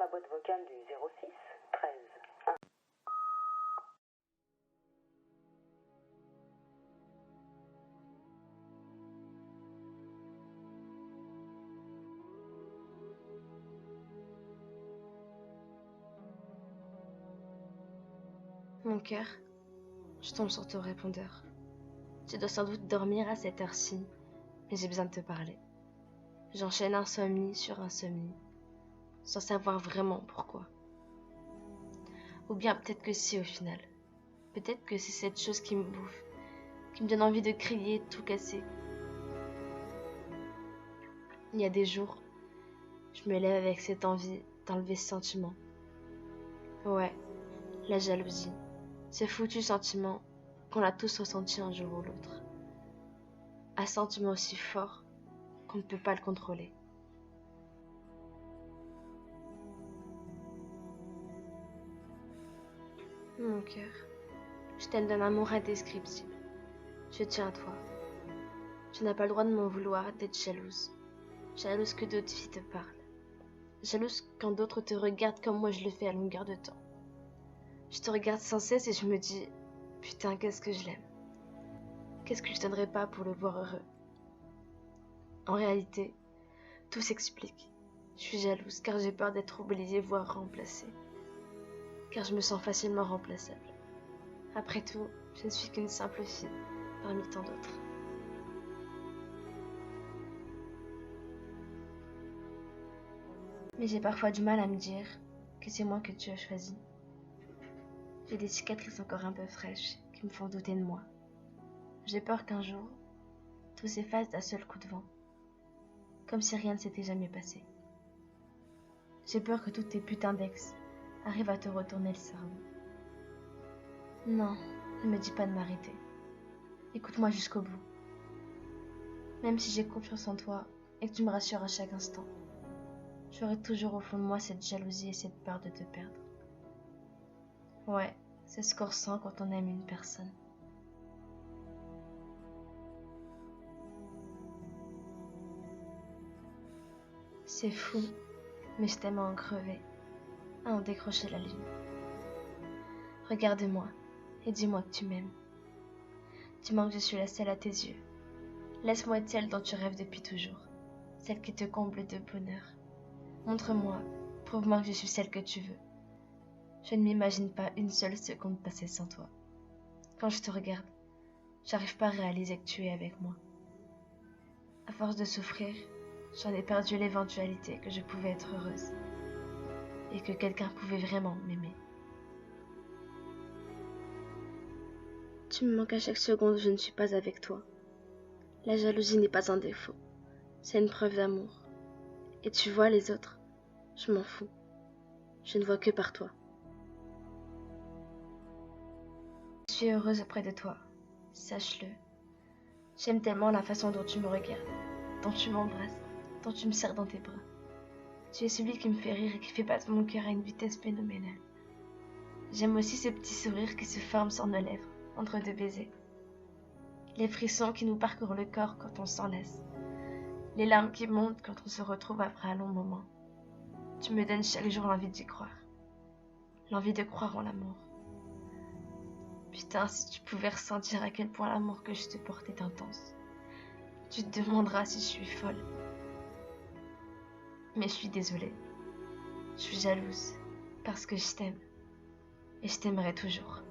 la boîte vocale du 06 13 1. Mon cœur, je tombe sur ton répondeur. Tu dois sans doute dormir à cette heure-ci, mais j'ai besoin de te parler. J'enchaîne insomnie sur insomnie, sans savoir vraiment pourquoi. Ou bien peut-être que si au final. Peut-être que c'est cette chose qui me bouffe, qui me donne envie de crier, de tout casser. Il y a des jours, je me lève avec cette envie d'enlever ce sentiment. Ouais, la jalousie. Ce foutu sentiment qu'on a tous ressenti un jour ou l'autre. Un sentiment aussi fort qu'on ne peut pas le contrôler. Mon cœur, je t'aime d'un amour indescriptible. Je tiens à toi. Tu n'as pas le droit de m'en vouloir d'être jalouse. Jalouse que d'autres filles te parlent. Jalouse quand d'autres te regardent comme moi je le fais à longueur de temps. Je te regarde sans cesse et je me dis, putain, qu'est-ce que je l'aime. Qu'est-ce que je donnerais pas pour le voir heureux. En réalité, tout s'explique. Je suis jalouse car j'ai peur d'être oubliée voire remplacée. Car je me sens facilement remplaçable. Après tout, je ne suis qu'une simple fille parmi tant d'autres. Mais j'ai parfois du mal à me dire que c'est moi que tu as choisi. J'ai des cicatrices encore un peu fraîches qui me font douter de moi. J'ai peur qu'un jour, tout s'efface d'un seul coup de vent, comme si rien ne s'était jamais passé. J'ai peur que tous tes putains d'ex arrivent à te retourner le cerveau. Non, ne me dis pas de m'arrêter. Écoute-moi jusqu'au bout. Même si j'ai confiance en toi et que tu me rassures à chaque instant, j'aurai toujours au fond de moi cette jalousie et cette peur de te perdre. Ouais, c'est ce qu'on ressent quand on aime une personne. C'est fou, mais je t'aime à en crever, à en décrocher la lune. Regarde-moi et dis-moi que tu m'aimes. Dis-moi que je suis la seule à tes yeux. Laisse-moi être celle dont tu rêves depuis toujours, celle qui te comble de bonheur. Montre-moi, prouve-moi que je suis celle que tu veux. Je ne m'imagine pas une seule seconde passer sans toi. Quand je te regarde, j'arrive pas à réaliser que tu es avec moi. À force de souffrir, j'en ai perdu l'éventualité que je pouvais être heureuse et que quelqu'un pouvait vraiment m'aimer. Tu me manques à chaque seconde où je ne suis pas avec toi. La jalousie n'est pas un défaut, c'est une preuve d'amour. Et tu vois les autres, je m'en fous. Je ne vois que par toi. Je suis heureuse auprès de toi, sache-le. J'aime tellement la façon dont tu me regardes, dont tu m'embrasses, dont tu me serres dans tes bras. Tu es celui qui me fait rire et qui fait battre mon cœur à une vitesse phénoménale. J'aime aussi ce petit sourire qui se forme sur nos lèvres, entre deux baisers. Les frissons qui nous parcourent le corps quand on s'enlace. Les larmes qui montent quand on se retrouve après un long moment. Tu me donnes chaque jour l'envie d'y croire. L'envie de croire en l'amour. Putain, si tu pouvais ressentir à quel point l'amour que je te porte est intense. Tu te demanderas si je suis folle. Mais je suis désolée. Je suis jalouse parce que je t'aime. Et je t'aimerai toujours.